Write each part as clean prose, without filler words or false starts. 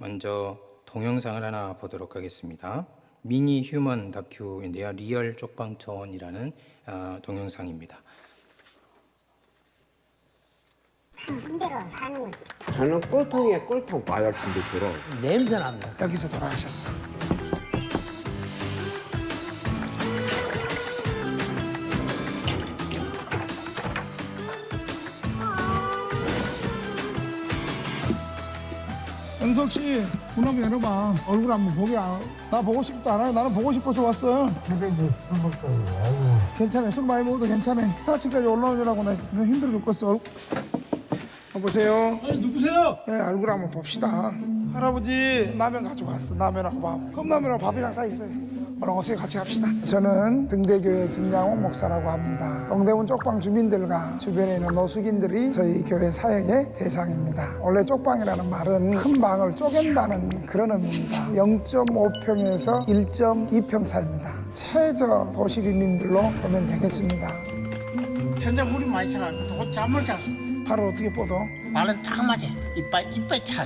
먼저 동영상을 하나 보도록 하겠습니다. 미니 휴먼 다큐인데요. 리얼 쪽방촌이라는 동영상입니다. 순대로 사는 거지. 저는 꼴통이에 꼴통 마약인데 들어. 냄새 납니다. 여기서 돌아가셨어. 은석 씨, 문 한번 열어봐. 얼굴 한번 보게. 나 보고 싶지도 않아요. 나는 보고 싶어서 왔어요. 괜찮아. 술 많이 먹어도 괜찮아. 4층까지 올라오느라고 나 힘들어 죽겠어. 여보세요? 아니 누구세요? 네, 얼굴 한번 봅시다. 할아버지 라면 가져왔어. 라면하고 밥. 컵라면하고 밥이랑 다 있어요. 얼른 오세요. 같이 갑시다. 저는 등대교회 김양옥 목사라고 합니다. 동대문 쪽방 주민들과 주변에 있는 노숙인들이 저희 교회 사역의 대상입니다. 원래 쪽방이라는 말은 큰 방을 쪼갠다는 그런 의미입니다. 0.5평에서 1.2평 사이입니다. 최저 도시빈민들로 보면 되겠습니다. 천장 물이 많이 차가지고 잠을 잤어. 발을 어떻게 뻗어? 발은 딱 맞아. 이빨 차.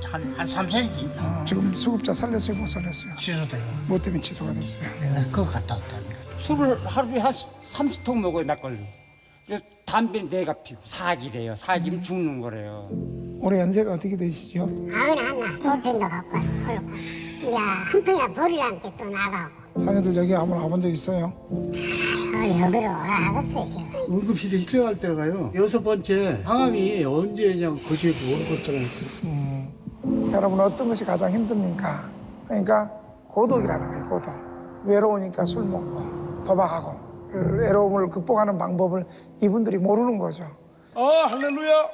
한 3cm. 지금 수급자 살렸어요? 못 살렸어요? 취소돼요. 뭐 때문에 취소가 됐어요? 내가 그거 갔다 왔다니까. 술을 하루에 한 30통 먹어요, 막걸리. 그래서 담배는 내가 피고 사기래요. 사기면 죽는 거래요. 올해 연세가 어떻게 되시죠? 아무나 하나 볼펜도 갖고 와서 털고. 야, 한 푼이나 버리라는 게 또 나가고. 자녀들 여기 한번 와본 적 있어요? 여기로 오라 하겠어요, 제가. 응급실에 실려갈 때가요. 6번째 항암이 언제냐고 거시에 누워있더라고요. 여러분 어떤 것이 가장 힘듭니까? 그러니까 고독이라는 거예요, 고독. 외로우니까 술 먹고 도박하고 외로움을 극복하는 방법을 이분들이 모르는 거죠. 할렐루야.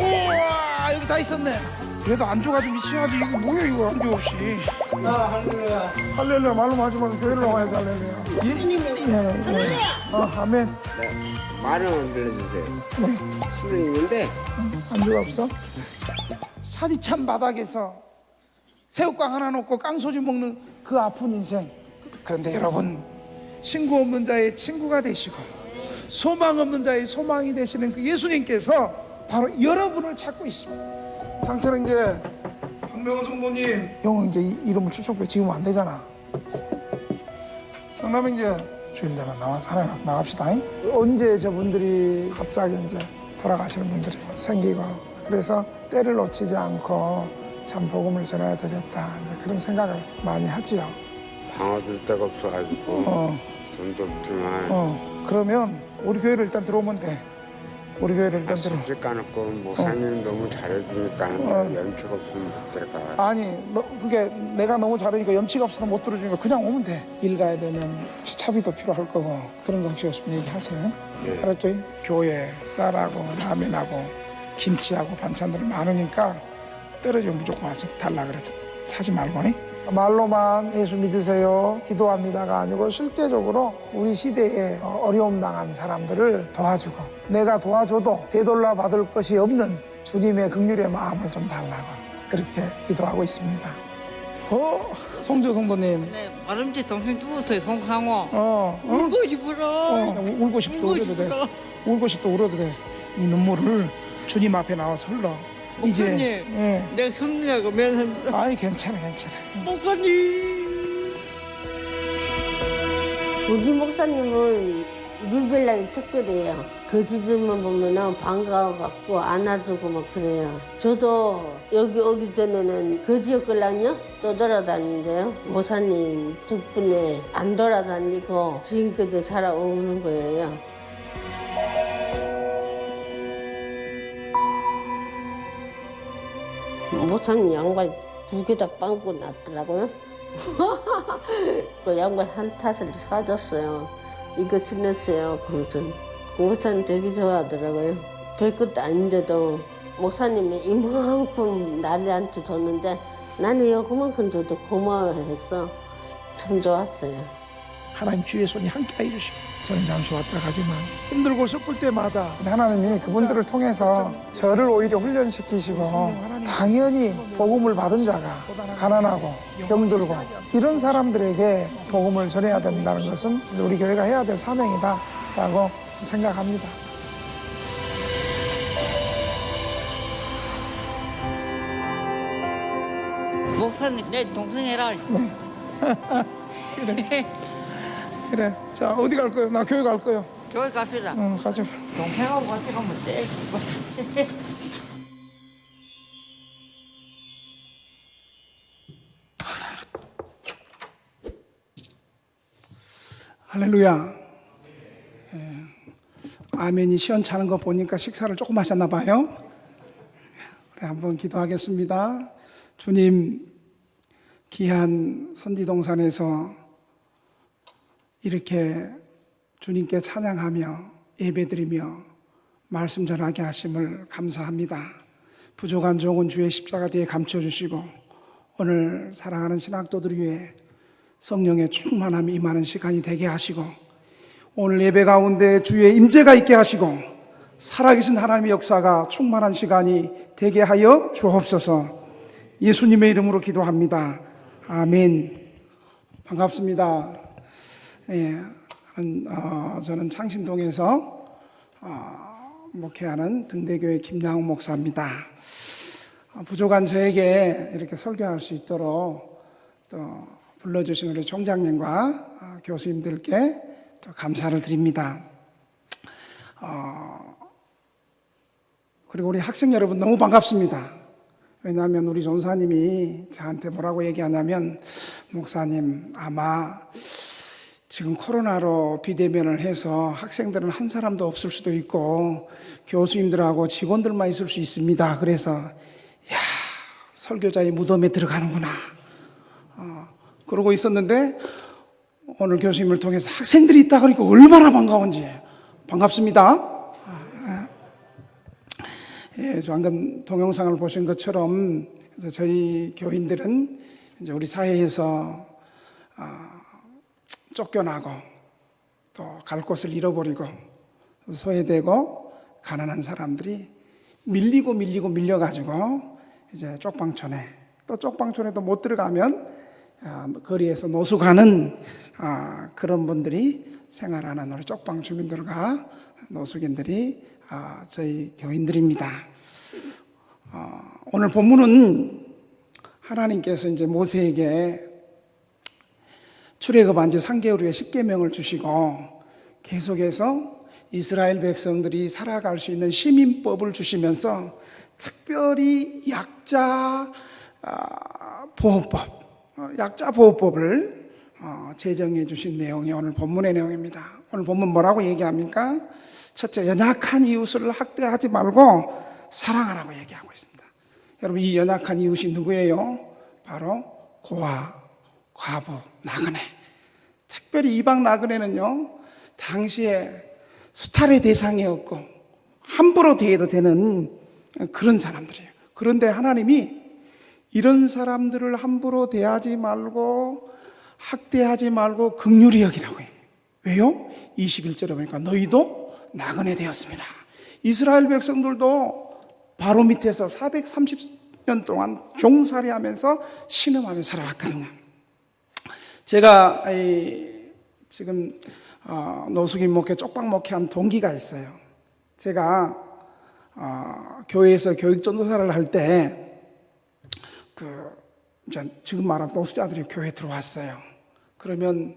우와, 여기 다 있었네. 그래도 안주가 좀 있어야지. 이거 뭐야 이거 안주 없이. 할렐루야. 할렐루야 말로 하지 말고 교회로 와야지 할렐루야. 예수님이네. 할렐루야. 아멘. 네. 10,000원 빌려주세요. 네. 술은 있는데 안주가 없어? 산이 찬 바닥에서 새우깡 하나 놓고 깡소주 먹는 그 아픈 인생. 그런데 여러분, 친구 없는 자의 친구가 되시고 소망 없는 자의 소망이 되시는 그 예수님께서 바로 여러분을 찾고 있습니다. 상태는 이제 박명호 성도님, 형은 이제 이름을 추석부에 지으면 안 되잖아. 정남은 이제 주일날 나와서 하나 나갑시다. 언제 저분들이 갑자기 이제 돌아가시는 분들이 생기고, 그래서 때를 놓치지 않고 참 복음을 전해야 되겠다, 그런 생각을 많이 하지요. 방어들 데가 없어가지고 돈도 없지만 그러면 우리 교회를 일단 들어오면 돼. 우리 교회를 일단 들어. 술집 까놓고 목사님 너무 잘해주니까 연초가 없으면 못 들어가. 아니, 그게 내가 너무 잘하니까 염치가 없어서 못 들어주니까 그냥 오면 돼. 일 가야 되면 차비도 필요할 거고 그런 거 혹시 없으면 얘기하세요. 네. 알았죠? 교회 쌀하고 라면하고 김치하고 반찬들이 많으니까 떨어지면 무조건 와서 달라 그래서 사지 말고. 말로만 예수 믿으세요, 기도합니다가 아니고 실제적으로 우리 시대에 어려움 당한 사람들을 도와주고, 내가 도와줘도 되돌려 받을 것이 없는 주님의 긍휼의 마음을 좀 달라고 그렇게 기도하고 있습니다. 송조 성도님. 네, 마름지 동생 누웠어요, 송상호. 울고 싶어라. 울고 싶어. 울어도 돼. 울고 싶어. 울어도 돼. 이 눈물을 주님 앞에 나와서 흘러. 목사님, 예. 내가 성리하고 면한 아이, 괜찮아. 목사님. 우리 목사님은 유별나게 특별해요. 거지들만 보면은 반가워갖고 안아주고 막 그래요. 저도 여기 오기 전에는 거지였걸랑요? 또 돌아다니는데요. 목사님 덕분에 안 돌아다니고 지금까지 살아오는 거예요. 목사님 양말 2개 다 빵꾸 났더라고요. 그 양말 한 탓을 사줬어요. 이거 신었어요. 그러면서 그 목사님 되게 좋아하더라고요. 별것도 아닌데도 목사님이 이만큼 나한테 줬는데 나는 이거 그만큼 줘도 고마워했어. 참 좋았어요. 하나님 주의 손이 함께 해주시고, 저는 잠시 왔다 가지만 힘들고 슬플 때마다 하나님이 그분들을 통해서 저를 오히려 훈련시키시고, 당연히 복음을 받은 자가 가난하고 병들고 이런 사람들에게 복음을 전해야 된다는 것은 우리 교회가 해야 될 사명이다라고 생각합니다. 목사님 내 동생 해라. 그래. 자, 어디 갈 거요? 나 교회 갈 거요. 교회 갑시다. 가자. 동생하고 같이 가면 돼. 할렐루야. 아멘이 시원찮은 거 보니까 식사를 조금 하셨나 봐요. 그래, 한번 기도하겠습니다. 주님, 귀한 선지동산에서 이렇게 주님께 찬양하며 예배드리며 말씀 전하게 하심을 감사합니다. 부족한 종은 주의 십자가 뒤에 감춰주시고 오늘 사랑하는 신학도들 위해 성령의 충만함이 임하는 시간이 되게 하시고 오늘 예배 가운데 주의 임재가 있게 하시고 살아계신 하나님의 역사가 충만한 시간이 되게 하여 주옵소서. 예수님의 이름으로 기도합니다. 아멘. 반갑습니다. 예, 저는 창신동에서 목회하는 등대교회 김양욱 목사입니다. 부족한 저에게 이렇게 설교할 수 있도록 또 불러주신 우리 총장님과 교수님들께 또 감사를 드립니다. 그리고 우리 학생 여러분 너무 반갑습니다. 왜냐하면 우리 전사님이 저한테 뭐라고 얘기하냐면 목사님 아마 지금 코로나로 비대면을 해서 학생들은 한 사람도 없을 수도 있고 교수님들하고 직원들만 있을 수 있습니다. 그래서 야 설교자의 무덤에 들어가는구나 그러고 있었는데 오늘 교수님을 통해서 학생들이 있다 그러니까 얼마나 반가운지 반갑습니다. 예, 방금 동영상을 보신 것처럼 저희 교인들은 이제 우리 사회에서 쫓겨나고 또 갈 곳을 잃어버리고 소외되고 가난한 사람들이 밀려가지고 이제 쪽방촌에 또 쪽방촌에도 못 들어가면 거리에서 노숙하는 그런 분들이 생활하는 우리 쪽방 주민들과 노숙인들이 저희 교인들입니다. 오늘 본문은 하나님께서 이제 모세에게 출애굽한 지 3개월 후에 십계명을 주시고 계속해서 이스라엘 백성들이 살아갈 수 있는 시민법을 주시면서 특별히 약자 보호법을 제정해 주신 내용이 오늘 본문의 내용입니다. 오늘 본문 뭐라고 얘기합니까? 첫째, 연약한 이웃을 학대하지 말고 사랑하라고 얘기하고 있습니다. 여러분, 이 연약한 이웃이 누구예요? 바로 고아, 과부, 나그네. 특별히 이방 나그네는요, 당시에 수탈의 대상이었고 함부로 대해도 되는 그런 사람들이에요. 그런데 하나님이 이런 사람들을 함부로 대하지 말고 학대하지 말고 긍휼히 여기라고 해요. 왜요? 21절에 보니까 너희도 나그네 되었습니다. 이스라엘 백성들도 바로 밑에서 430년 동안 종살이하면서 신음하며 살아왔거든요. 제가 지금 노숙인 목회, 쪽방 목회한 동기가 있어요. 제가 교회에서 교육전도사를 할 때 지금 말하는 노숙자들이 교회에 들어왔어요. 그러면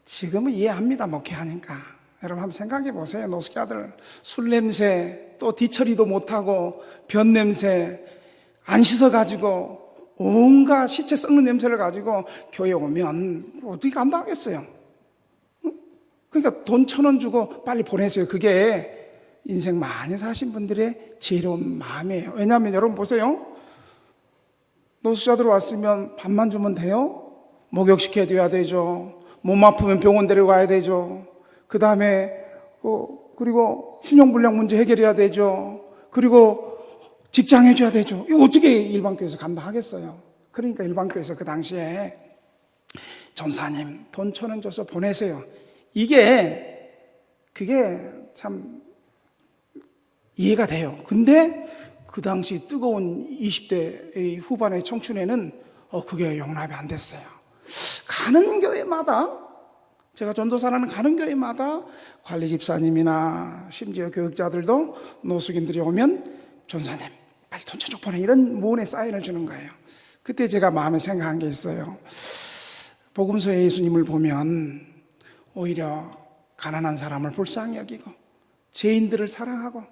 지금은 이해합니다. 목회하니까. 여러분 한번 생각해 보세요. 노숙자들 술 냄새, 또 뒤처리도 못하고 변 냄새 안 씻어가지고 온갖 시체 썩는 냄새를 가지고 교회 오면 어떻게 감당하겠어요? 그러니까 돈 1,000원 주고 빨리 보내세요. 그게 인생 많이 사신 분들의 지혜로운 마음이에요. 왜냐하면 여러분 보세요. 노숙자들 왔으면 밥만 주면 돼요? 목욕시켜줘야 되죠. 몸 아프면 병원 데려가야 되죠. 그 다음에 그리고 신용불량 문제 해결해야 되죠. 그리고 직장 해줘야 되죠. 이거 어떻게 일반교회에서 감당하겠어요? 그러니까 일반교회에서 그 당시에 전사님 돈 1,000원 줘서 보내세요. 그게 참 이해가 돼요. 근데 그 당시 뜨거운 20대 후반의 청춘에는 그게 용납이 안 됐어요. 가는 교회마다, 제가 전도사라는 가는 교회마다 관리 집사님이나 심지어 교육자들도 노숙인들이 오면 전사님 빨리 돈 1,000원 보내, 이런 무언의 사인을 주는 거예요. 그때 제가 마음에 생각한 게 있어요. 복음서의 예수님을 보면 오히려 가난한 사람을 불쌍히 여기고 죄인들을 사랑하고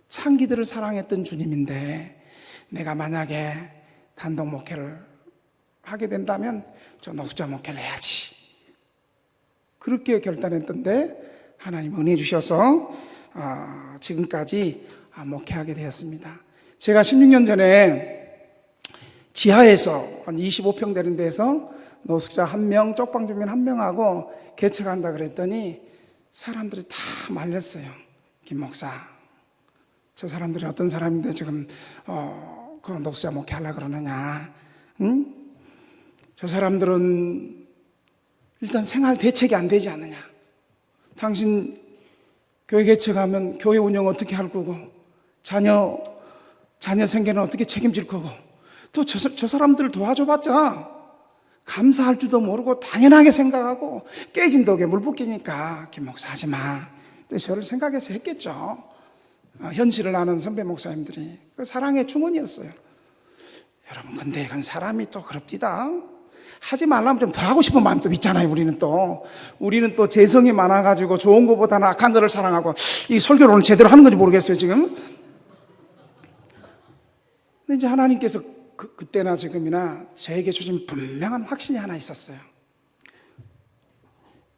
창기들을 사랑했던 주님인데, 내가 만약에 단독 목회를 하게 된다면 저 노숙자 목회를 해야지, 그렇게 결단했던데 하나님 은혜 주셔서 지금까지 목회하게 되었습니다. 제가 16년 전에 지하에서 한 25평 되는 데서 노숙자 1명, 쪽방 주민 1명하고 개척한다 그랬더니 사람들이 다 말렸어요. 김 목사, 저 사람들이 어떤 사람인데 지금 그 노숙자 목회하려고 그러느냐, 응? 저 사람들은 일단 생활 대책이 안 되지 않느냐, 당신 교회 개척하면 교회 운영 어떻게 할 거고, 자녀 생계는 어떻게 책임질 거고, 또 저 사람들을 도와줘봤자 감사할 줄도 모르고 당연하게 생각하고 깨진 독에 물 붓기니까 김 목사 하지 마, 저를 생각해서 했겠죠. 현실을 아는 선배 목사님들이 그 사랑의 충원이었어요. 여러분, 근데 그건 사람이 또 그럽디다. 하지 말라면 좀 더 하고 싶은 마음이 또 있잖아요. 우리는 또 재성이 많아가지고 좋은 것보다는 악한 것을 사랑하고, 이 설교를 오늘 제대로 하는 건지 모르겠어요 지금. 근데 이제 하나님께서 그때나 지금이나 저에게 주신 분명한 확신이 하나 있었어요.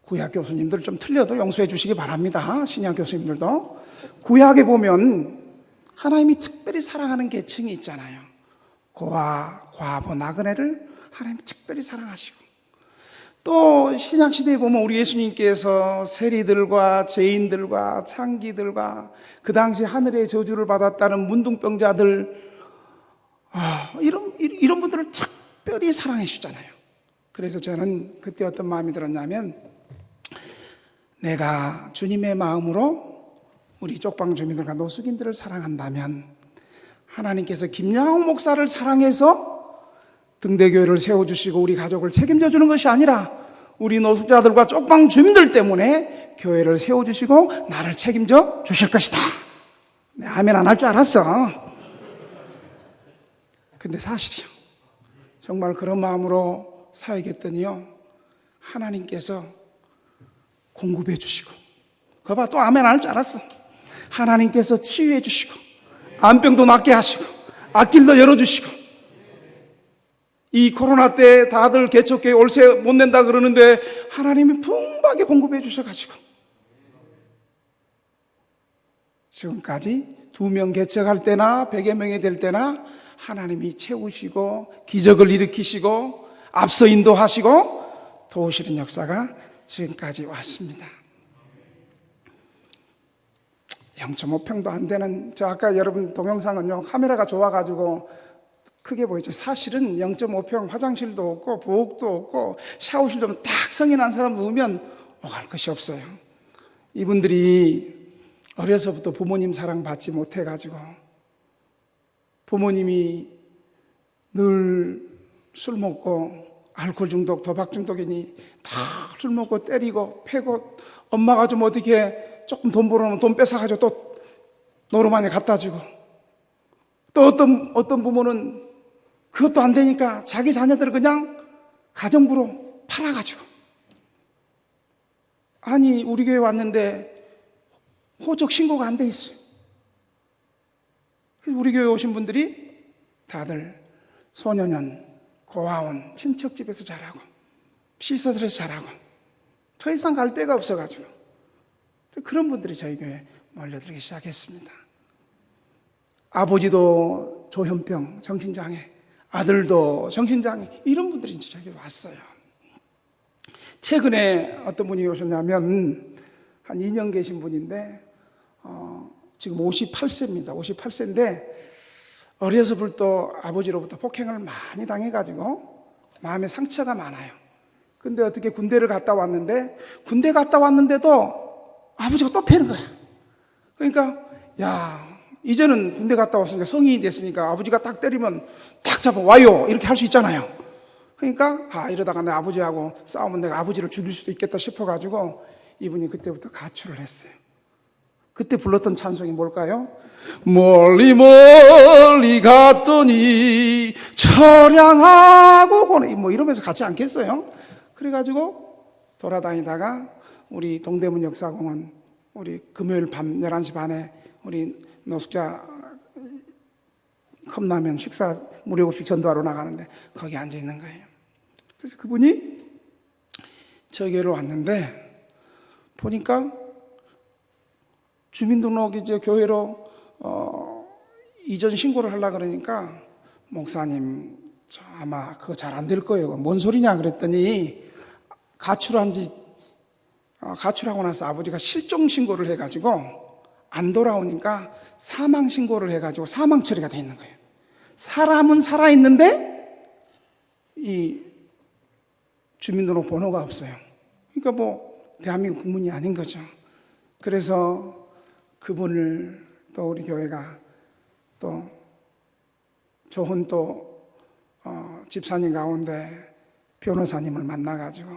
구약 교수님들 좀 틀려도 용서해 주시기 바랍니다. 신약 교수님들도. 구약에 보면 하나님이 특별히 사랑하는 계층이 있잖아요. 고아, 과부, 나그네를 하나님이 특별히 사랑하시고, 또 신약시대에 보면 우리 예수님께서 세리들과 죄인들과 창기들과 그 당시 하늘의 저주를 받았다는 문둥병자들, 이런 분들을 특별히 사랑해 주잖아요. 그래서 저는 그때 어떤 마음이 들었냐면, 내가 주님의 마음으로 우리 쪽방 주민들과 노숙인들을 사랑한다면 하나님께서 김양옥 목사를 사랑해서 등대교회를 세워주시고 우리 가족을 책임져 주는 것이 아니라 우리 노숙자들과 쪽방 주민들 때문에 교회를 세워주시고 나를 책임져 주실 것이다. 아멘 안 할 줄 알았어. 근데 사실이요, 정말 그런 마음으로 사역했더니요, 하나님께서 공급해 주시고, 거봐 또 아멘 안 할 줄 알았어. 하나님께서 치유해 주시고 암병도 낫게 하시고 앞길도 열어주시고, 이 코로나 때 다들 개척교회 월세 못 낸다 그러는데 하나님이 풍부하게 공급해 주셔가지고 지금까지 2명 개척할 때나 100여 명이 될 때나 하나님이 채우시고 기적을 일으키시고 앞서 인도하시고 도우시는 역사가 지금까지 왔습니다. 0.5평도 안 되는, 저 아까 여러분 동영상은요 카메라가 좋아가지고 크게 보이죠. 사실은 0.5평 화장실도 없고 부엌도 없고 샤워실도 딱 성인한 사람 누우면 오갈 것이 없어요. 이분들이 어려서부터 부모님 사랑 받지 못해가지고 부모님이 늘 술 먹고 알코올 중독, 도박 중독이니 다 술 먹고 때리고 패고, 엄마가 좀 어떻게 조금 돈 벌어놓으면 돈 뺏어가지고 또 노름안에 갖다 주고, 또 어떤 부모는 그것도 안 되니까 자기 자녀들을 그냥 가정부로 팔아가지고, 아니 우리 교회 왔는데 호적 신고가 안 돼 있어요. 그래서 우리 교회 오신 분들이 다들 소년원, 고아원, 친척집에서 자라고 시설에서 자라고 더 이상 갈 데가 없어가지고 그런 분들이 저희 교회에 몰려들기 시작했습니다. 아버지도 조현병, 정신장애, 아들도 정신장애, 이런 분들이 이제 저기 왔어요. 최근에 어떤 분이 오셨냐면 한 2년 계신 분인데 지금 58세입니다. 58세인데 어려서부터 아버지로부터 폭행을 많이 당해가지고 마음에 상처가 많아요. 근데 어떻게 군대를 갔다 왔는데, 군대 갔다 왔는데도 아버지가 또 패는 거야. 그러니까 야, 이제는 군대 갔다 왔으니까 성인이 됐으니까 아버지가 딱 때리면 딱 잡아 와요 이렇게 할 수 있잖아요. 그러니까 이러다가 내 아버지하고 싸우면 내가 아버지를 죽일 수도 있겠다 싶어가지고 이분이 그때부터 가출을 했어요. 그때 불렀던 찬송이 뭘까요? 멀리 멀리 갔더니 처량하고 고네, 뭐 이러면서 같이 앉겠어요? 그래가지고 돌아다니다가 우리 동대문 역사공원 우리 금요일 밤 11시 반에 우리 노숙자 컵라면 식사 무료급식 전도하러 나가는데 거기 앉아 있는 거예요. 그래서 그분이 저기로 왔는데 보니까 주민등록 이제 교회로 이전 신고를 하려고 그러니까 목사님 저 아마 그거 잘 안 될 거예요. 뭔 소리냐 그랬더니 가출하고 나서 아버지가 실종 신고를 해가지고 안 돌아오니까 사망 신고를 해가지고 사망 처리가 돼 있는 거예요. 사람은 살아있는데 이 주민등록 번호가 없어요. 그러니까 뭐 대한민국 국민이 아닌 거죠. 그래서 그분을 또 우리 교회가 또 좋은 또 집사님 가운데 변호사님을 만나가지고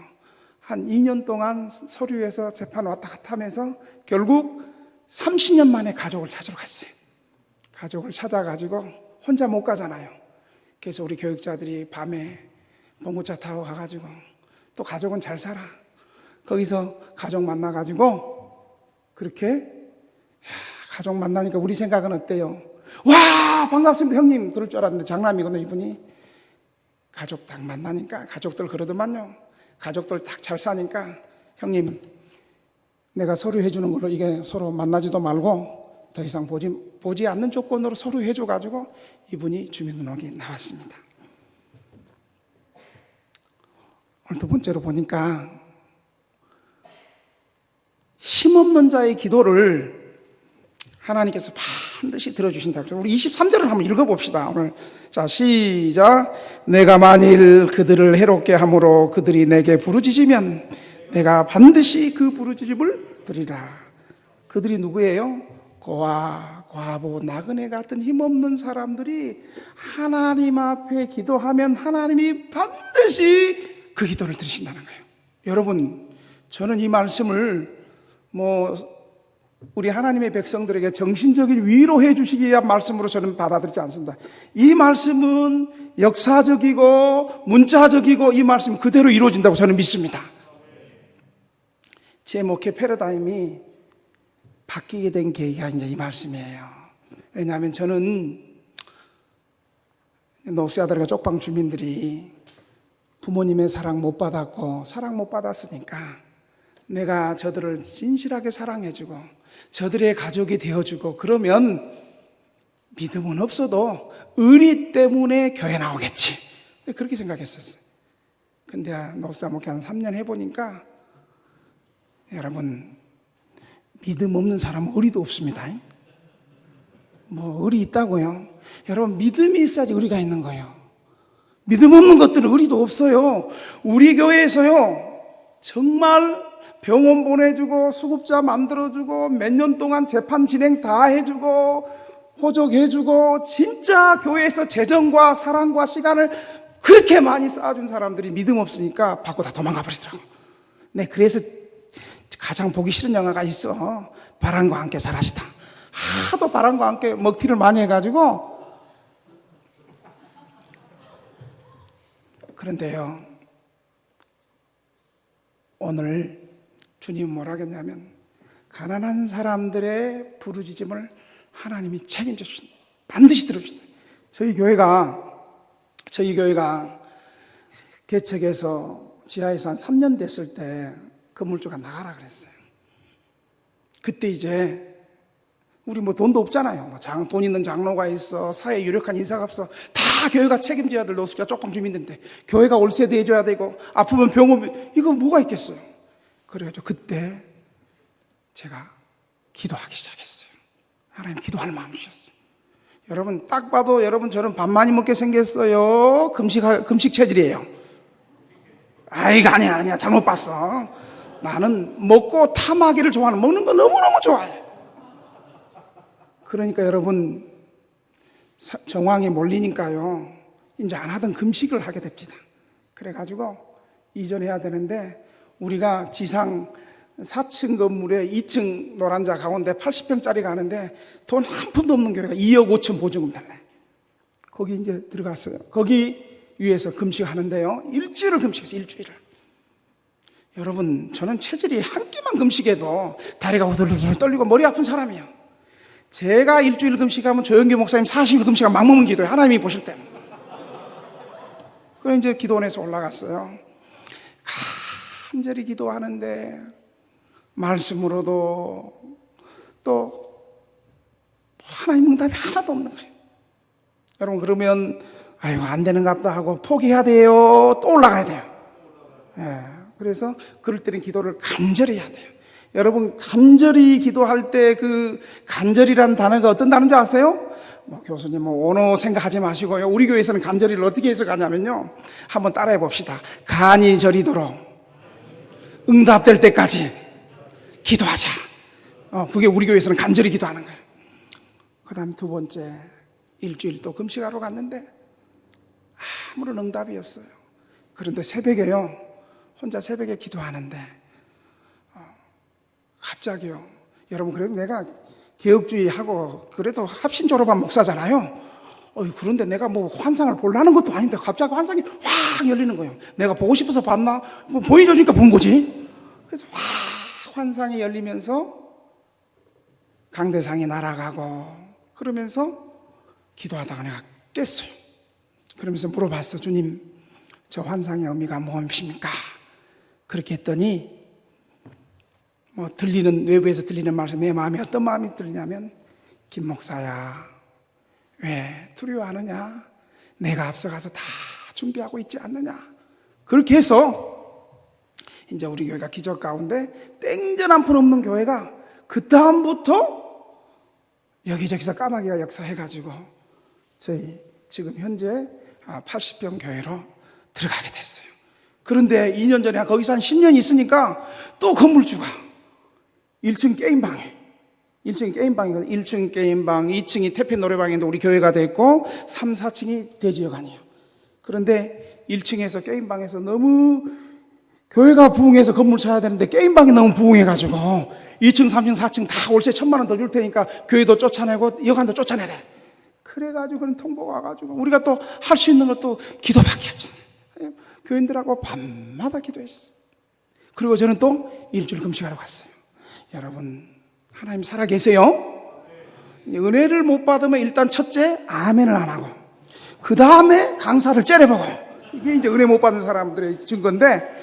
한 2년 동안 서류에서 재판 왔다 갔다 하면서 결국 30년 만에 가족을 찾으러 갔어요. 가족을 찾아가지고 혼자 못 가잖아요. 그래서 우리 교육자들이 밤에 봉고차 타고 가가지고 또 가족은 잘 살아. 거기서 가족 만나가지고 그렇게 가족 만나니까 우리 생각은 어때요? 와 반갑습니다 형님 그럴 줄 알았는데 장남이거든요. 이분이 가족 딱 만나니까 가족들 그러더만요. 가족들 딱 잘 사니까 형님 내가 서류 해주는 걸로 이게 서로 만나지도 말고 더 이상 보지 않는 조건으로 서류 해줘가지고 이분이 주민등록이 나왔습니다. 오늘 두 번째로 보니까 힘없는 자의 기도를 하나님께서 반드시 들어주신다고. 우리 23절을 한번 읽어봅시다. 오늘 자 시작. 내가 만일 그들을 해롭게 함으로 그들이 내게 부르짖으면 내가 반드시 그 부르짖음을 들으리라. 그들이 누구예요? 고아, 과부, 나그네 같은 힘없는 사람들이 하나님 앞에 기도하면 하나님이 반드시 그 기도를 들으신다는 거예요. 여러분 저는 이 말씀을 우리 하나님의 백성들에게 정신적인 위로해 주시기 위한 말씀으로 저는 받아들이지 않습니다. 이 말씀은 역사적이고 문자적이고 이 말씀 그대로 이루어진다고 저는 믿습니다. 제 목회 패러다임이 바뀌게 된 계기가 이제 이 말씀이에요. 왜냐하면 저는 노숙자들과 쪽방 주민들이 부모님의 사랑 못 받았고 사랑 못 받았으니까 내가 저들을 진실하게 사랑해주고 저들의 가족이 되어주고 그러면 믿음은 없어도 의리 때문에 교회 나오겠지 그렇게 생각했었어요. 근데 노숙자 목회 한 3년 해보니까 여러분 믿음 없는 사람은 의리도 없습니다. 뭐 의리 있다고요? 여러분 믿음이 있어야지 의리가 있는 거예요. 믿음 없는 것들은 의리도 없어요. 우리 교회에서요 정말 병원 보내주고 수급자 만들어주고 몇 년 동안 재판 진행 다 해주고 호적해주고 진짜 교회에서 재정과 사랑과 시간을 그렇게 많이 쌓아준 사람들이 믿음 없으니까 받고 다 도망가 버리더라고. 네, 그래서 가장 보기 싫은 영화가 있어. 바람과 함께 사라지다. 하도 바람과 함께 먹튀를 많이 해가지고. 그런데요 오늘 주님은 뭐라 하겠냐면 가난한 사람들의 부르짖음을 하나님이 책임져 주신다. 반드시 들어주신다. 저희 교회가 개척해서 지하에서 한 3년 됐을 때 건물주가 나가라 그랬어요. 그때 이제 우리 돈도 없잖아요. 돈 있는 장로가 있어, 사회 유력한 인사가 없어. 다 교회가 책임져야 될 노숙자 쪽방 주민인데 교회가 월세 대줘야 되고 아프면 병원 이거 뭐가 있겠어요. 그래가지고 그때 제가 기도하기 시작했어요. 하나님 기도할 마음 주셨어요. 여러분 딱 봐도 여러분 저는 밥 많이 먹게 생겼어요. 금식 체질이에요. 이거 아니야 잘못 봤어. 나는 먹고 탐하기를 좋아하는 먹는 거 너무너무 좋아해. 그러니까 여러분 정황이 몰리니까요 이제 안 하던 금식을 하게 됩니다. 그래가지고 이전해야 되는데 우리가 지상 4층 건물에 2층 노란자 가운데 80평짜리가 하는데 돈 한 푼도 없는 교회가 2억 5천 보증금 달래. 거기 이제 들어갔어요. 거기 위에서 금식하는데요. 일주일을 금식했어요. 일주일을. 여러분, 저는 체질이 한 끼만 금식해도 다리가 우들우들 떨리고 머리 아픈 사람이에요. 제가 일주일 금식하면 조영규 목사님 40일 금식하면 막먹는 기도예요. 하나님이 보실 때는. 그래서 이제 기도원에서 올라갔어요. 간절히 기도하는데 말씀으로도 또 하나님 응답이 하나도 없는 거예요. 여러분, 그러면 아이고 안 되는갑다 하고 포기해야 돼요? 또 올라가야 돼요? 예, 그래서 그럴 때는 기도를 간절히 해야 돼요. 여러분, 간절히 기도할 때 그 간절이라는 단어가 어떤 단어인지 아세요? 교수님 언어 생각하지 마시고요. 우리 교회에서는 간절히를 어떻게 해석하냐면요, 한번 따라해 봅시다. 간이 저리도록 응답될 때까지 기도하자. 그게 우리 교회에서는 간절히 기도하는 거예요. 그 다음 두 번째, 일주일 또 금식하러 갔는데 아무런 응답이 없어요. 그런데 새벽에요, 혼자 새벽에 기도하는데 갑자기요, 여러분, 그래도 내가 개혁주의하고 그래도 합신 졸업한 목사잖아요. 그런데 내가 뭐 환상을 보려는 것도 아닌데 갑자기 환상이 확 열리는 거예요. 내가 보고 싶어서 봤나? 뭐 보여주니까 본 거지. 그래서 확 환상이 열리면서 강대상이 날아가고 그러면서 기도하다가 내가 깼어요. 그러면서 물어봤어. 주님, 저 환상의 의미가 무엇입니까? 그렇게 했더니 외부에서 들리는 말씀, 내 마음에 어떤 마음이 들리냐면, 김 목사야, 왜 두려워하느냐? 내가 앞서가서 다 준비하고 있지 않느냐? 그렇게 해서 이제 우리 교회가 기적 가운데 땡전 한 푼 없는 교회가 그 다음부터 여기저기서 까마귀가 역사해가지고 저희 지금 현재 80평 교회로 들어가게 됐어요. 그런데 2년 전에 거기서 한 10년 있으니까 또 건물주가 1층 게임방에, 1층이 게임방이거든요. 1층 게임방, 2층이 태페 노래방인데 우리 교회가 됐고 3, 4층이 대지여관이에요. 그런데 1층에서 게임방에서 너무 교회가 부흥해서 건물 사야 되는데 게임방이 너무 부흥해가지고 2층, 3층, 4층 다 월세 1,000만 원 더 줄 테니까 교회도 쫓아내고 여관도 쫓아내래. 그래가지고 그런 통보가 와가지고 우리가 또 할 수 있는 것도 기도밖에 없잖아요. 교인들하고 밤마다 기도했어요. 그리고 저는 또 일주일 금식하러 갔어요. 여러분, 하나님 살아계세요? 은혜를 못 받으면 일단 첫째 아멘을 안 하고 그 다음에 강사를 째려보고요. 이게 이제 은혜 못 받은 사람들의 증거인데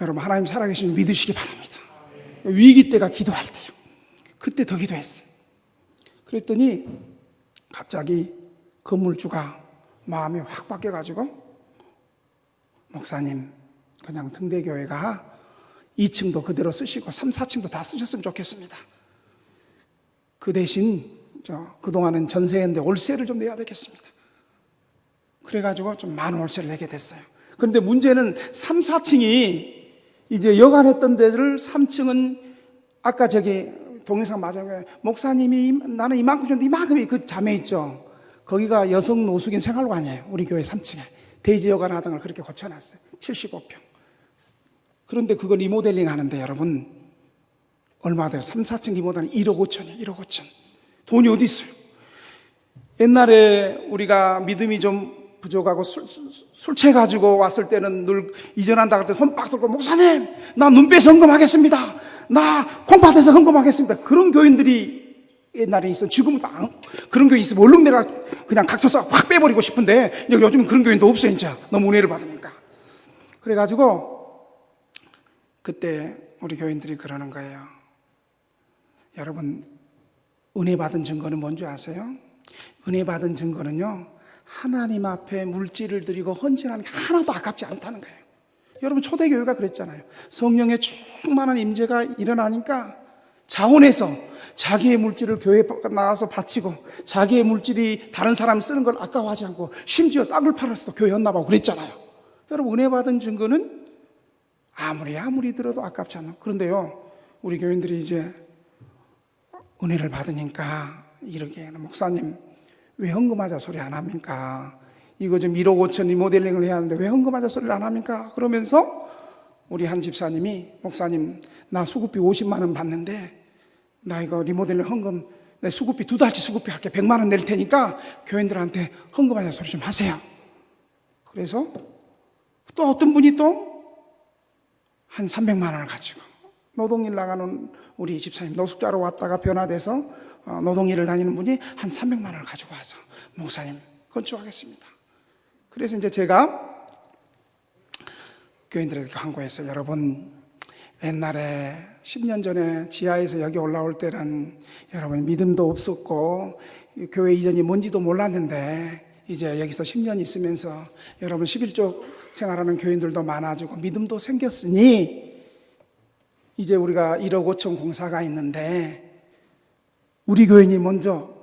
여러분, 하나님 살아계시면 믿으시기 바랍니다. 위기 때가 기도할 때요. 그때 더 기도했어요. 그랬더니 갑자기 건물주가 마음이 확 바뀌어가지고, 목사님, 그냥 등대교회가 2층도 그대로 쓰시고 3, 4층도 다 쓰셨으면 좋겠습니다. 그 대신 그동안은 전세였는데 월세를 좀 내야 되겠습니다. 그래가지고 좀 많은 월세를 내게 됐어요. 그런데 문제는 3, 4층이 이제 여간했던 데를 3층은 아까 동영상 맞아요. 목사님이 나는 이만큼 줬는데 이만큼이 그 자매 있죠. 거기가 여성 노숙인 생활관이에요. 우리 교회 3층에. 대지 여관 하던 걸 그렇게 고쳐놨어요. 75평. 그런데 그거 리모델링 하는데 여러분 얼마 돼요? 3, 4층 리모델링 1억 5천이에요. 1억 5천. 돈이 어디 있어요? 옛날에 우리가 믿음이 좀 부족하고 술 취해가지고 왔을 때는 늘 이전한다 그럴 때 손 빡 들고, 목사님, 나 눈 빼서 헌금하겠습니다. 나 콩팥에서 헌금하겠습니다. 그런 교인들이 옛날에 있어. 지금은 그런 교인 있으면 얼른 내가 그냥 각서서 확 빼버리고 싶은데 요즘은 그런 교인도 없어요. 진짜 너무 은혜를 받으니까. 그래가지고 그때 우리 교인들이 그러는 거예요. 여러분, 은혜 받은 증거는 뭔지 아세요? 은혜 받은 증거는요, 하나님 앞에 물질을 드리고 헌신하는 게 하나도 아깝지 않다는 거예요. 여러분, 초대교회가 그랬잖아요. 성령의 충만한 임재가 일어나니까 자원해서 자기의 물질을 교회에 나가서 바치고 자기의 물질이 다른 사람이 쓰는 걸 아까워하지 않고 심지어 땅을 팔아서 교회 헌납하고 그랬잖아요. 여러분, 은혜 받은 증거는 아무리 들어도 아깝지 않아요. 그런데요, 우리 교인들이 이제 은혜를 받으니까 이렇게, 목사님, 왜 헌금하자 소리 안 합니까? 이거 좀 1억 5천 리모델링을 해야 하는데 왜 헌금하자 소리를 안 합니까? 그러면서 우리 한 집사님이 목사님 나 수급비 50만 원 받는데 나 이거 리모델링 헌금 내 수급비 2달치 수급비 할게 100만 원 낼 테니까 교인들한테 헌금하자 소리 좀 하세요. 그래서 또 어떤 분이 또 한 300만 원을 가지고 노동일 나가는 우리 집사님 노숙자로 왔다가 변화돼서 노동일을 다니는 분이 한 300만 원을 가지고 와서 목사님 건축하겠습니다. 그래서 이제 제가 교인들에게 광고했어요. 여러분 옛날에 10년 전에 지하에서 여기 올라올 때는 여러분 믿음도 없었고 교회 이전이 뭔지도 몰랐는데 이제 여기서 10년 있으면서 여러분 11조 생활하는 교인들도 많아지고 믿음도 생겼으니 이제 우리가 1억 5천 공사가 있는데 우리 교인이 먼저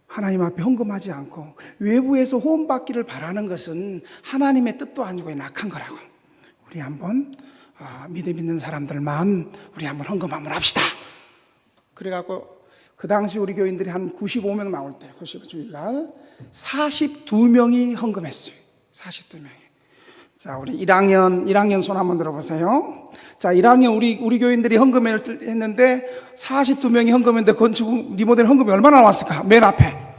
하나님 앞에 헌금하지 않고 외부에서 호응받기를 바라는 것은 하나님의 뜻도 아니고 낙한 거라고. 우리 한번 믿음 있는 사람들만 우리 한번 헌금 한번 합시다. 그래갖고 그 당시 우리 교인들이 한 95명 나올 때 90주일날 42명이 헌금했어요. 42명이. 자, 우리 1학년 손 한번 들어보세요. 자, 1학년 우리 교인들이 헌금했는데 42명이 헌금했는데 건축 리모델 헌금이 얼마나 나왔을까? 맨 앞에.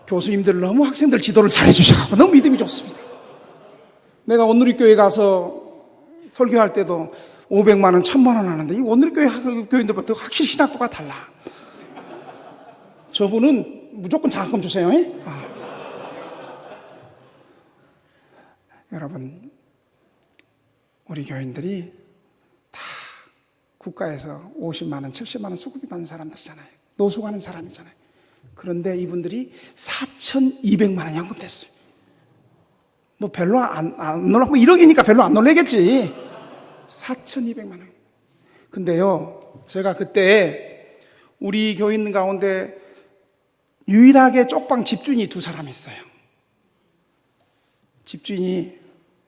교수님들 너무 학생들 지도를 잘해 주셔서 너무 믿음이 좋습니다. 내가 온누리교회 가서 설교할 때도 500만 원, 1000만 원 하는데 이 온누리교회 교인들보다 확실히 신학도가 달라. 저분은 무조건 장학금 주세요. 여러분, 우리 교인들이 다 국가에서 50만 원, 70만 원 수급이 받는 사람들이잖아요. 노숙하는 사람이잖아요. 그런데 이분들이 4,200만 원 연금됐어요. 뭐 별로 안 놀라고, 뭐 1억이니까 별로 안 놀래겠지. 4,200만 원. 근데요, 제가 그때 우리 교인 가운데 유일하게 쪽방 집주인이 2사람 있어요. 집주인이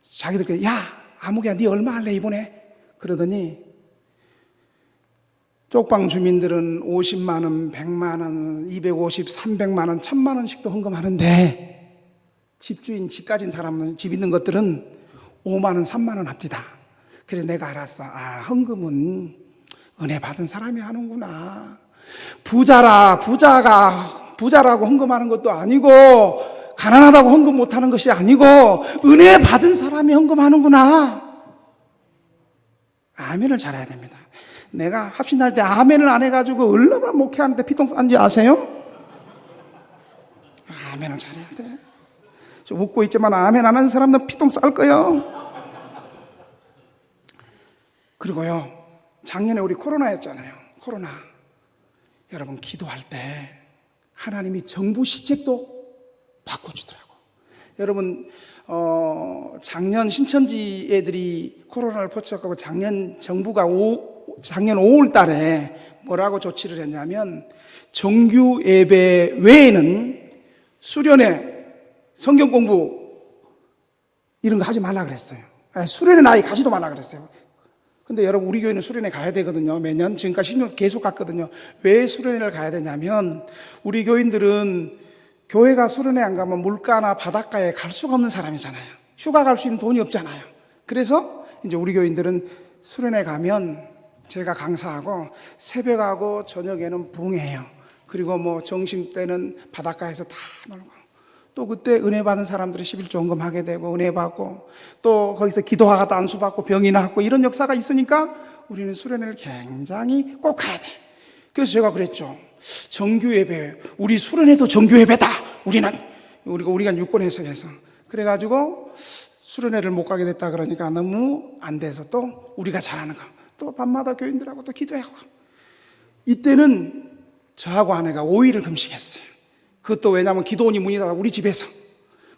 자기들끼리 야 아무개야 네 얼마 할래 이번에? 그러더니 쪽방 주민들은 50만 원, 100만 원, 250, 300만 원, 1000만 원씩도 헌금하는데 집주인, 집 가진 사람은, 집 있는 것들은 5만 원, 3만 원 합디다. 그래서 내가 알았어. 헌금은 은혜 받은 사람이 하는구나. 부자라고 헌금하는 것도 아니고 가난하다고 헌금 못하는 것이 아니고 은혜 받은 사람이 헌금하는구나. 아멘을 잘해야 됩니다. 내가 합신할 때 아멘을 안 해가지고 얼마나 목회하는데 피똥 싼지 아세요? 아멘을 잘해야 돼. 좀 웃고 있지만 아멘 안 하는 사람은 피똥 쌀 거예요. 그리고요, 작년에 우리 코로나였잖아요. 코로나. 여러분 기도할 때 하나님이 정부 시책도 바꿔주더라고. 여러분 작년 신천지 애들이 코로나를 퍼쳐가고 작년 정부가 작년 5월 달에 뭐라고 조치를 했냐면 정규 예배 외에는 수련회, 성경 공부 이런 거 하지 말라 그랬어요. 수련회 아예 가지도 말라 그랬어요. 근데 여러분 우리 교회는 수련회 가야 되거든요. 매년 지금까지 10년 계속 갔거든요. 왜 수련회를 가야 되냐면 우리 교인들은 교회가 수련회 안 가면 물가나 바닷가에 갈 수가 없는 사람이잖아요. 휴가 갈 수 있는 돈이 없잖아요. 그래서 이제 우리 교인들은 수련회 가면 제가 강사하고 새벽하고 저녁에는 붕해요. 그리고 뭐 점심 때는 바닷가에서 다 놀고 또 그때 은혜 받은 사람들이 11조 헌금하게 되고 은혜 받고 또 거기서 기도하다가 안수 받고 병이 낫고 이런 역사가 있으니까 우리는 수련회를 굉장히 꼭 가야 돼. 그래서 제가 그랬죠. 정규 예배, 우리 수련회도 정규 예배다. 우리가 유권 해석해서 그래가지고 수련회를 못 가게 됐다 그러니까 너무 안 돼서 또 우리가 잘하는 거 또 밤마다 교인들하고 또 기도하고 이때는 저하고 아내가 5일을 금식했어요. 그것도 왜냐하면 기도원이 문이 닫아 우리 집에서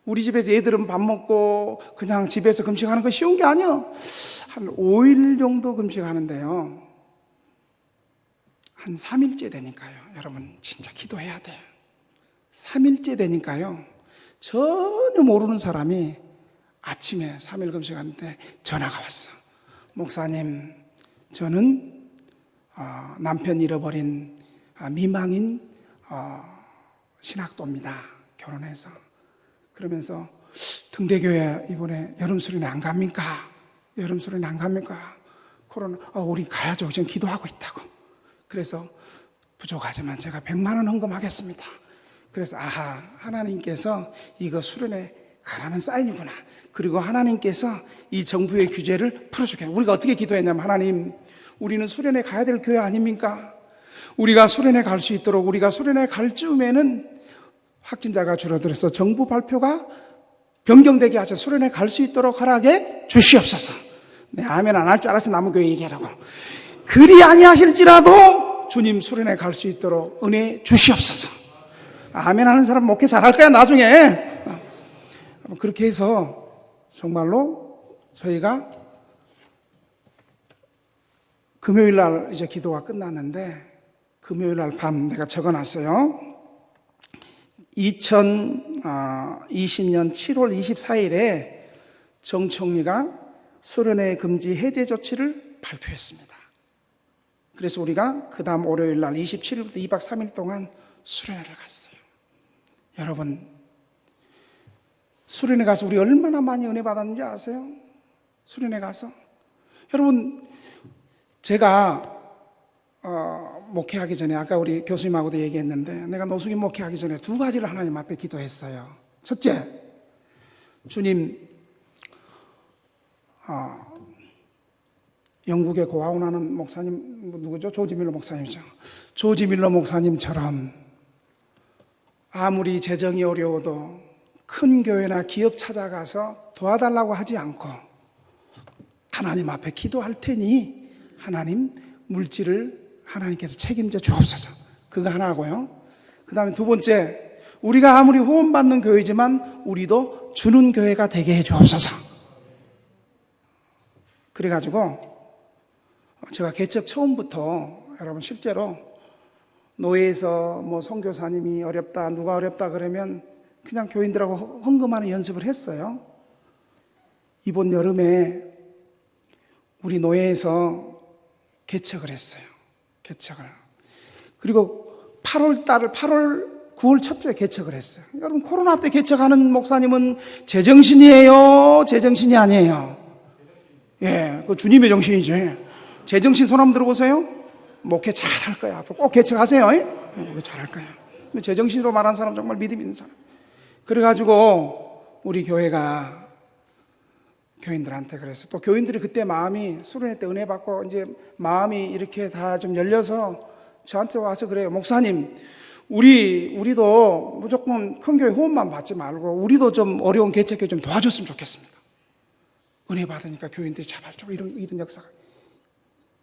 애들은 밥 먹고 그냥 집에서 금식하는 거 쉬운 게 아니에요. 한 5일 정도 금식하는데요, 한 3일째 되니까요, 여러분 진짜 기도해야 돼요. 3일째 되니까요, 전혀 모르는 사람이 아침에 3일 금식하는데 전화가 왔어. 목사님, 저는 남편 잃어버린 미망인 신학도입니다. 결혼해서. 그러면서 등대교회 이번에 여름 수련회 안 갑니까? 여름 수련회 안 갑니까? 코로나, 우리 가야죠. 지금 기도하고 있다고. 그래서 부족하지만 제가 100만 원 헌금하겠습니다. 그래서 하나님께서 이거 수련회 가라는 사인이구나. 그리고 하나님께서 이 정부의 규제를 풀어주겠다. 우리가 어떻게 기도했냐면, 하나님, 우리는 수련회 가야 될 교회 아닙니까? 우리가 수련회 갈 수 있도록, 우리가 수련회 갈 즈음에는 확진자가 줄어들어서 정부 발표가 변경되게 하셔 수련회 갈 수 있도록 허락해 주시옵소서. 네, 아멘 안 할 줄 알았어. 남은교회 얘기하라고. 그리 아니하실지라도 주님 수련회 갈 수 있도록 은혜 주시옵소서. 아멘 하는 사람 목회 잘할 거야 나중에. 그렇게 해서 정말로 저희가 금요일 날 이제 기도가 끝났는데, 금요일 날 밤 내가 적어놨어요. 2020년 7월 24일에 정 총리가 수련회 금지 해제 조치를 발표했습니다. 그래서 우리가 그 다음 월요일 날 27일부터 2박 3일 동안 수련회를 갔어요. 여러분, 수련회 가서 우리 얼마나 많이 은혜 받았는지 아세요? 수련회 가서. 여러분, 제가 목회하기 전에, 아까 우리 교수님하고도 얘기했는데, 내가 노숙인 목회하기 전에 두 가지를 하나님 앞에 기도했어요. 첫째, 주님, 영국의 고아원하는 목사님, 누구죠? 조지 밀러 목사님이죠. 조지 밀러 목사님처럼 아무리 재정이 어려워도 큰 교회나 기업 찾아가서 도와달라고 하지 않고 하나님 앞에 기도할 테니 하나님, 물질을 하나님께서 책임져 주옵소서. 그거 하나 하고요. 그 다음에 두 번째, 우리가 아무리 후원받는 교회지만 우리도 주는 교회가 되게 해 주옵소서. 그래가지고 제가 개척 처음부터, 여러분, 실제로 노예에서 뭐 선교사님이 어렵다, 누가 어렵다 그러면 그냥 교인들하고 헌금하는 연습을 했어요. 이번 여름에 우리 노예에서 개척을 했어요. 개척을. 그리고 9월 첫째 개척을 했어요. 여러분, 코로나 때 개척하는 목사님은 제정신이에요? 제정신이 아니에요? 예, 그 주님의 정신이죠. 제정신 손 한번 들어보세요. 목회 잘할 거야. 앞으로 꼭 개척하세요. 목회 잘할 거야. 제정신으로 말하는 사람 정말 믿음 있는 사람. 그래가지고 우리 교회가 교인들한테 그래서, 또 교인들이 그때 마음이 수련회 때 은혜 받고 이제 마음이 이렇게 다 좀 열려서 저한테 와서 그래요. 목사님, 우리도 무조건 큰 교회 후원만 받지 말고 우리도 좀 어려운 개척에 좀 도와줬으면 좋겠습니다. 은혜 받으니까 교인들이 자발적으로 이런 역사가.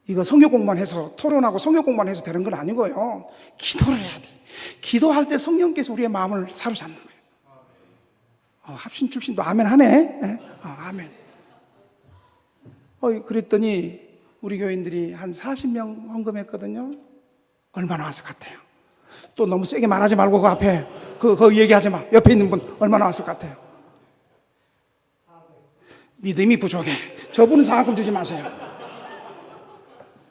이거 성경 공부만 해서, 토론하고 성경 공부만 해서 되는 건 아니고요. 기도를 해야 돼. 기도할 때 성령께서 우리의 마음을 사로잡는 거예요. 합신 출신도 아멘 하네. 네? 아멘. 그랬더니 우리 교인들이 한 40명 헌금했거든요. 얼마 나왔을 것 같아요? 또 너무 세게 말하지 말고 그 앞에 그 얘기하지 마. 옆에 있는 분 얼마 나왔을 것 같아요? 믿음이 부족해. 저분은 장학금 주지 마세요.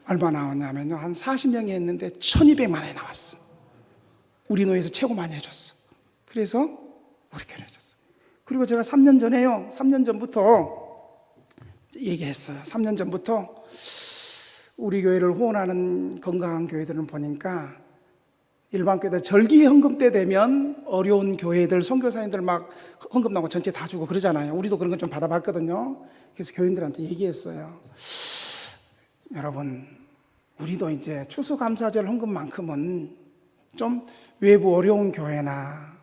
얼마 나왔냐면요, 한 40명이 했는데 1200만 원이 나왔어. 우리 노예에서 최고 많이 해줬어. 그래서 우리 교회 해줬어. 그리고 제가 3년 전에요, 3년 전부터 얘기했어요. 3년 전부터 우리 교회를 후원하는 건강한 교회들은 보니까 일반 교회들 절기 헌금 때 되면 어려운 교회들, 선교사님들 막 헌금 나고 전체 다 주고 그러잖아요. 우리도 그런 건 좀 받아봤거든요. 그래서 교인들한테 얘기했어요. 여러분, 우리도 이제 추수감사절 헌금만큼은 좀 외부 어려운 교회나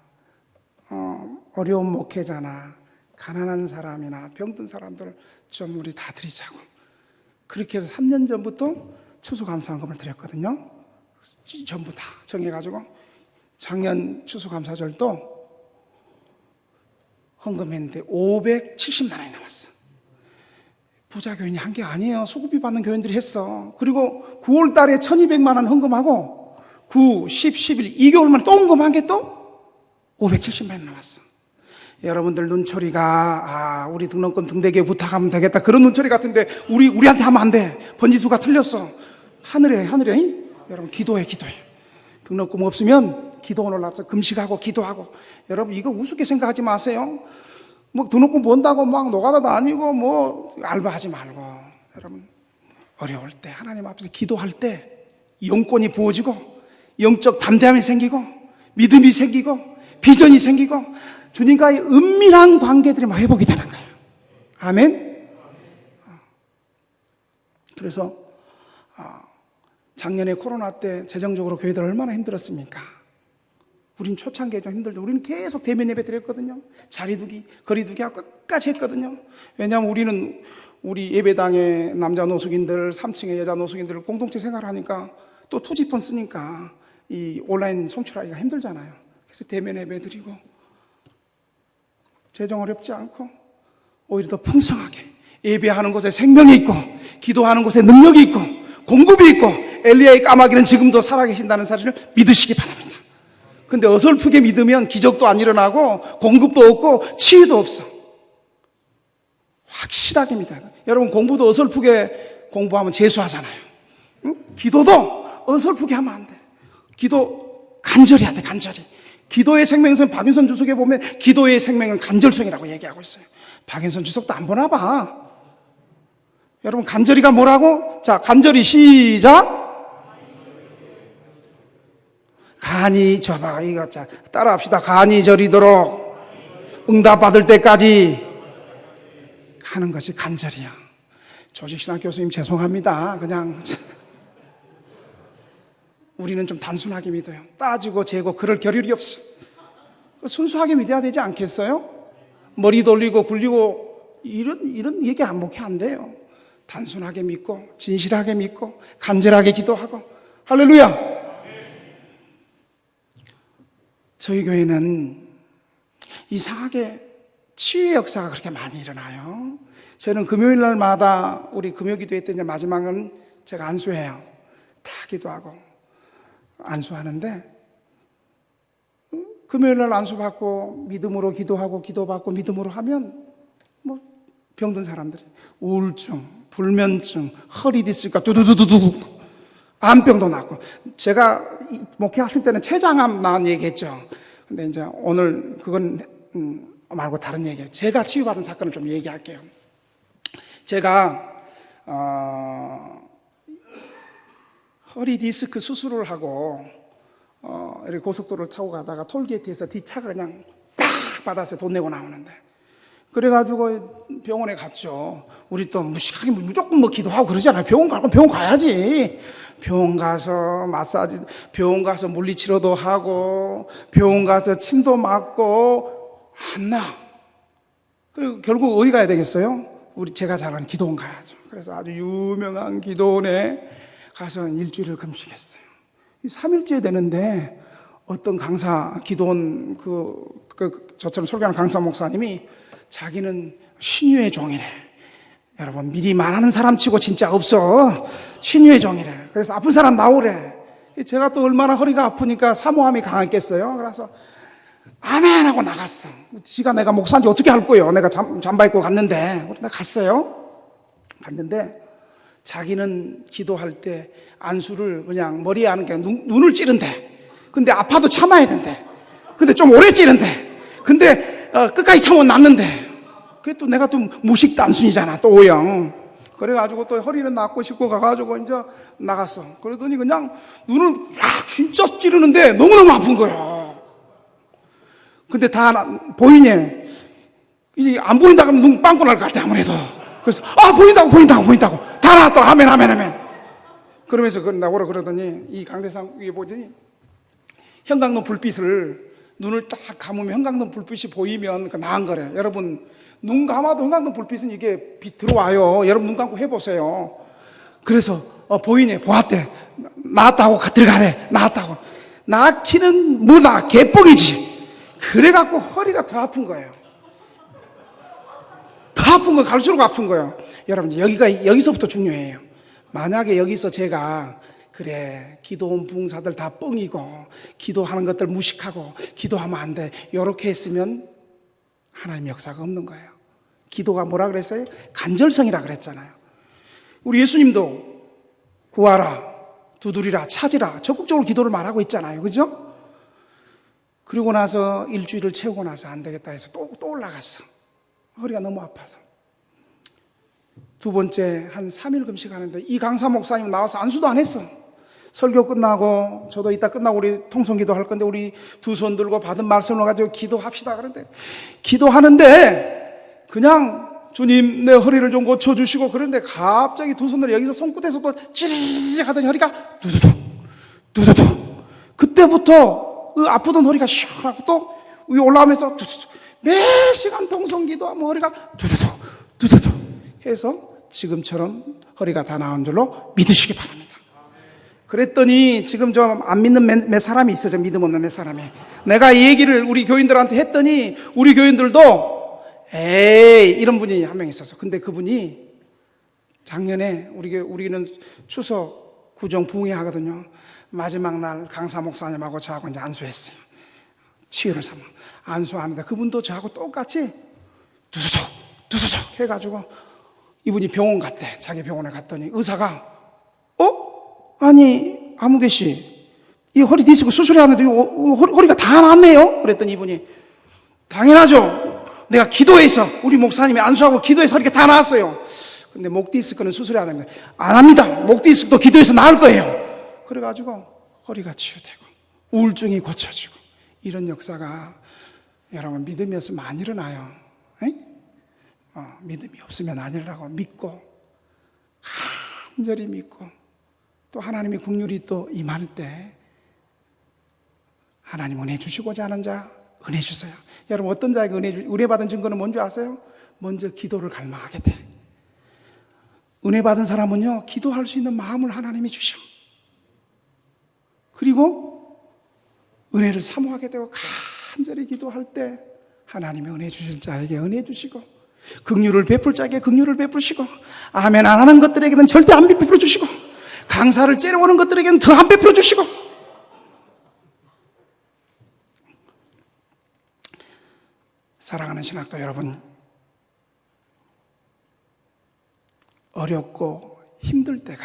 어려운 목회자나 가난한 사람이나 병든 사람들 좀 우리 다 드리자고. 그렇게 해서 3년 전부터 추수감사헌금을 드렸거든요. 전부 다 정해가지고 작년 추수감사절도 헌금했는데 570만 원이 나왔어. 부자 교인이 한 게 아니에요. 수급비 받는 교인들이 했어. 그리고 9월 달에 1200만 원 헌금하고 9, 10, 11, 2개월 만에 또 헌금한 게 또 570만 원 나왔어. 여러분들 눈초리가 우리 등록금 등대교에 부탁하면 되겠다, 그런 눈초리 같은데 우리한테 하면 안 돼. 번지수가 틀렸어. 하늘에 여러분 기도해. 등록금 없으면 기도원 올라서 금식하고 기도하고. 여러분 이거 우습게 생각하지 마세요. 뭐 드놓고 본다고 막 노가다도 아니고 뭐 알바하지 말고. 여러분 어려울 때 하나님 앞에서 기도할 때 영권이 부어지고 영적 담대함이 생기고 믿음이 생기고 비전이 생기고 주님과의 은밀한 관계들이 막 회복이 되는 거예요. 아멘. 그래서 작년에 코로나 때 재정적으로 교회들 얼마나 힘들었습니까? 우린 초창기에 좀 힘들죠. 우리는 계속 대면 예배 드렸거든요. 자리 두기, 거리 두기 하고 끝까지 했거든요. 왜냐하면 우리는 우리 예배당의 남자 노숙인들, 3층의 여자 노숙인들 공동체 생활을 하니까 또 투지폰 쓰니까 이 온라인 송출하기가 힘들잖아요. 그래서 대면 예배 드리고 재정 어렵지 않고 오히려 더 풍성하게 예배하는 곳에 생명이 있고 기도하는 곳에 능력이 있고 공급이 있고 엘리야의 까마귀는 지금도 살아계신다는 사실을 믿으시기 바랍니다. 근데 어설프게 믿으면 기적도 안 일어나고 공급도 없고 치유도 없어. 확실하게 믿어야 돼요. 여러분 공부도 어설프게 공부하면 재수하잖아요. 응? 기도도 어설프게 하면 안 돼. 기도 간절히 해야 돼. 간절히. 기도의 생명선 박윤선 주석에 보면 기도의 생명은 간절성이라고 얘기하고 있어요. 박윤선 주석도 안 보나 봐. 여러분 간절히가 뭐라고? 자, 간절히 시작. 간이 줘봐. 이거 자 따라합시다. 간이 저리도록 응답받을 때까지 가는 것이 간절이야. 조직신학 교수님 죄송합니다. 그냥 우리는 좀 단순하게 믿어요. 따지고 재고 그럴 겨를이 없어. 순수하게 믿어야 되지 않겠어요? 머리 돌리고 굴리고 이런 얘기 안 먹혀 안 돼요. 단순하게 믿고 진실하게 믿고 간절하게 기도하고. 할렐루야. 저희 교회는 이상하게 치유의 역사가 그렇게 많이 일어나요. 저희는 금요일 날마다 우리 금요기도 했더니 마지막은 제가 안수해요. 다 기도하고 안수하는데 금요일 날 안수받고 믿음으로 기도하고 기도받고 믿음으로 하면 뭐 병든 사람들이 우울증, 불면증, 허리 디스크가 두두두두두 암병도 낫고. 제가 목회하실 때는 췌장암 나은 얘기했죠. 근데 이제 오늘 그건 말고 다른 얘기예요. 제가 치유받은 사건을 좀 얘기할게요. 제가 허리 디스크 수술을 하고 이렇게 고속도로를 타고 가다가 톨게이트에서 뒷차가 그냥 팍 받았어요. 돈 내고 나오는데. 그래가지고 병원에 갔죠. 우리 또 무식하게 무조건 뭐 기도하고 그러잖아요. 병원 가고 병원 가야지. 병원 가서 마사지, 병원 가서 물리치료도 하고, 병원 가서 침도 맞고 안 나. 그리고 결국 어디 가야 되겠어요? 제가 잘 아는 기도원 가야죠. 그래서 아주 유명한 기도원에 가서 일주일을 금식했어요. 3일째 되는데 어떤 강사, 기도원 저처럼 설교하는 강사 목사님이 자기는 신유의 종이래. 여러분 미리 말하는 사람 치고 진짜 없어. 신유의 종이래. 그래서 아픈 사람 나오래. 제가 또 얼마나 허리가 아프니까 사모함이 강했겠어요. 그래서 아멘 하고 나갔어. 지가 내가 목사인지 어떻게 할 거예요. 내가 잠바 입고 갔는데. 내가 갔어요. 갔는데 자기는 기도할 때 안수를 그냥 머리에 하는 게 눈을 찌른대. 근데 아파도 참아야 된대. 근데 좀 오래 찌른대. 근데 끝까지 참으면 낫는데. 그게 또 내가 또 무식 단순이잖아. 또 O형. 그래가지고 또 허리는 낫고 싶고 가가지고 이제 나갔어. 그러더니 그냥 눈을 진짜 찌르는데 너무너무 아픈 거야. 근데 다 보이니? 이제 안 보인다 그러면 눈 빵꾸 날 것 같아 아무래도. 그래서 보인다고 다 나왔다. 아멘. 그러면서 나오라 그러더니 이 강대상 위에 보더니 형광등 불빛을 눈을 딱 감으면 형광등 불빛이 보이면 나은 거래. 여러분 눈 감아도 형광등 불빛은 이게 빛 들어와요. 여러분 눈 감고 해보세요. 그래서 보이네. 보았대. 나았다고 들어가래. 나았다고. 낳기는 뭐다 개뻑이지. 그래갖고 허리가 더 아픈 거예요. 더 아픈 건 갈수록 아픈 거예요. 여러분 여기서부터 중요해요. 만약에 여기서 제가 그래 기도원 부흥사들 다 뻥이고 기도하는 것들 무식하고 기도하면 안 돼 이렇게 했으면 하나님 역사가 없는 거예요. 기도가 뭐라 그랬어요? 간절성이라 그랬잖아요. 우리 예수님도 구하라, 두드리라, 찾으라 적극적으로 기도를 말하고 있잖아요. 그죠? 그리고 나서 일주일을 채우고 나서 안 되겠다 해서 또 올라갔어. 허리가 너무 아파서. 두 번째 한 3일 금식하는데 이 강사 목사님 나와서 안수도 안 했어. 설교 끝나고 저도 이따 끝나고 우리 통성기도 할 건데 우리 두 손 들고 받은 말씀을 가지고 기도합시다. 그런데 기도하는데 그냥 주님 내 허리를 좀 고쳐주시고 그런데 갑자기 두 손을 여기서 손끝에서 또 찌르르 하더니 허리가 두두두 그때부터 그 아프던 허리가 시원하고 또 위에 올라오면서 두두두 매 시간 통성기도하면 허리가 두두두 해서 지금처럼 허리가 다 나은 줄로 믿으시기 바랍니다. 그랬더니 지금 좀 안 믿는 몇 사람이 있어. 저 믿음 없는 몇 사람이. 내가 이 얘기를 우리 교인들한테 했더니 우리 교인들도 에이 이런 분이 한 명 있었어. 근데 그분이 작년에 우리는 추석 구정 부흥회 하거든요. 마지막 날 강사 목사님하고 저하고 이제 안수했어요. 치유를 삼아 안수하는데 그분도 저하고 똑같이 두수적 해가지고 이분이 병원 갔대. 자기 병원에 갔더니 의사가 아니 아무개 씨, 이 허리 디스크 수술해야 하는데 허리가 다 낫네요. 그랬더니 이분이 당연하죠. 내가 기도해서 우리 목사님이 안수하고 기도해서 허리가 다 나았어요. 근데 목 디스크는 수술해야 됩니다. 안 합니다. 목 디스크도 기도해서 나을 거예요. 그래가지고 허리가 치유되고 우울증이 고쳐지고 이런 역사가 여러분 믿음이 없으면 안 일어나요. 믿음이 없으면 안 일어나고 믿고 간절히 믿고 또 하나님의 긍휼이 또 임할 때 하나님 은혜 주시고자 하는 자 은혜 주세요. 여러분 어떤 자에게 은혜 받은 증거는 뭔지 아세요? 먼저 기도를 갈망하게 돼. 은혜 받은 사람은요 기도할 수 있는 마음을 하나님이 주셔. 그리고 은혜를 사모하게 되고 간절히 기도할 때 하나님이 은혜 주실 자에게 은혜 주시고 긍휼을 베풀 자에게 긍휼을 베푸시고 아멘 안 하는 것들에게는 절대 안 베풀어 주시고 강사를 째려오는 것들에게는 더 안 베풀어 주시고 사랑하는 신학도 여러분 어렵고 힘들 때가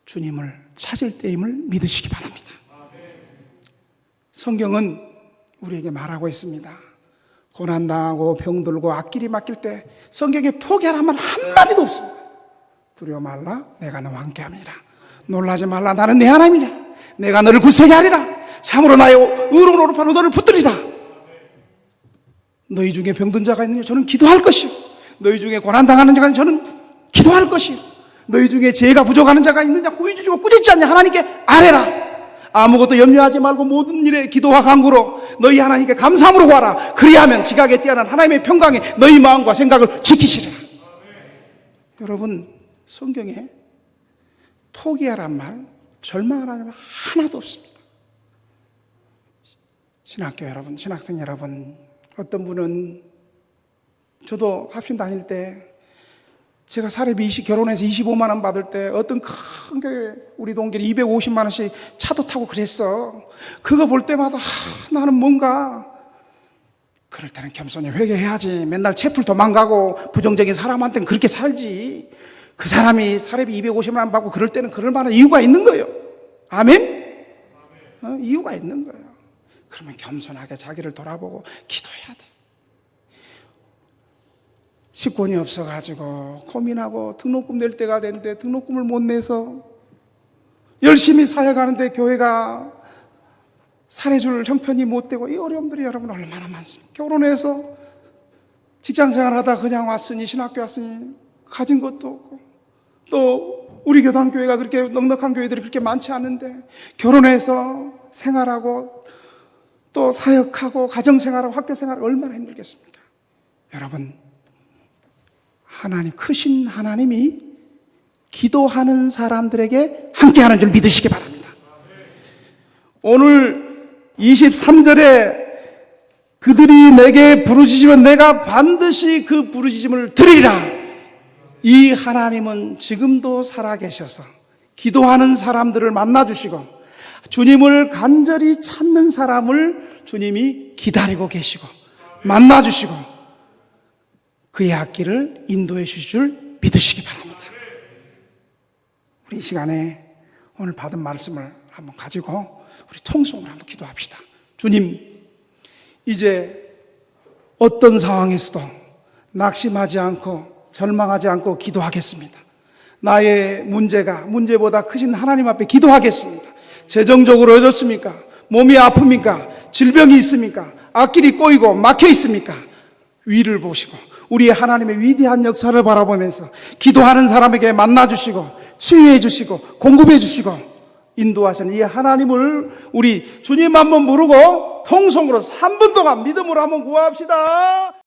주님을 찾을 때임을 믿으시기 바랍니다. 성경은 우리에게 말하고 있습니다. 고난당하고 병들고 앞길이 막힐 때 성경에 포기하라는 말 한마디도 없습니다. 두려워 말라 내가 너와 함께함이라. 놀라지 말라 나는 내 하나님이라. 내가 너를 굳세게 하리라. 참으로 나의 의로운 오른팔로 너를 붙들리라. 너희 중에 병든 자가 있느냐 저는 기도할 것이요 너희 중에 고난당하는 자가 있느냐 저는 기도할 것이요 너희 중에 죄가 부족하는 자가 있느냐 후회 주시고 꾸짖지 않냐 하나님께 아뢰라. 아무것도 염려하지 말고 모든 일에 기도와 간구로 너희 하나님께 감사함으로 구하라. 그리하면 지각에 뛰어난 하나님의 평강에 너희 마음과 생각을 지키시리라. 여러분 성경에 포기하란 말, 절망하라는 말 하나도 없습니다. 신학교 여러분, 신학생 여러분, 어떤 분은 저도 합신 다닐 때 제가 사례비 결혼해서 25만 원 받을 때 어떤 큰 교회 우리 동길이 250만 원씩 차도 타고 그랬어. 그거 볼 때마다 나는 뭔가 그럴 때는 겸손히 회개해야지. 맨날 채플 도망가고 부정적인 사람한테는 그렇게 살지. 그 사람이 사례비 250만 원 받고 그럴 때는 그럴 만한 이유가 있는 거예요. 아멘? 이유가 있는 거예요. 그러면 겸손하게 자기를 돌아보고 기도해야 돼. 식권이 없어가지고 고민하고 등록금 낼 때가 됐는데 등록금을 못 내서 열심히 사역하는데 교회가 사례줄 형편이 못 되고 이 어려움들이 여러분 얼마나 많습니까? 결혼해서 직장생활 하다 그냥 왔으니 신학교 왔으니 가진 것도 없고 또 우리 교단교회가 그렇게 넉넉한 교회들이 그렇게 많지 않은데 결혼해서 생활하고 또 사역하고 가정생활하고 학교생활 얼마나 힘들겠습니까? 여러분 하나님 크신 하나님이 기도하는 사람들에게 함께하는 줄 믿으시기 바랍니다. 오늘 23절에 그들이 내게 부르짖으면 내가 반드시 그 부르짖음을 들으리라. 이 하나님은 지금도 살아계셔서 기도하는 사람들을 만나주시고 주님을 간절히 찾는 사람을 주님이 기다리고 계시고 만나주시고 그의 앞길을 인도해 주실 줄 믿으시기 바랍니다. 우리 이 시간에 오늘 받은 말씀을 한번 가지고 우리 통성으로 한번 기도합시다. 주님, 이제 어떤 상황에서도 낙심하지 않고 절망하지 않고 기도하겠습니다. 나의 문제보다 크신 하나님 앞에 기도하겠습니다. 재정적으로 어렵습니까? 몸이 아픕니까? 질병이 있습니까? 앞길이 꼬이고 막혀 있습니까? 위를 보시고 우리 하나님의 위대한 역사를 바라보면서 기도하는 사람에게 만나주시고 치유해 주시고 공급해 주시고 인도하시는 이 하나님을 우리 주님 한번 부르고 통성으로 3분 동안 믿음으로 한번 구합시다.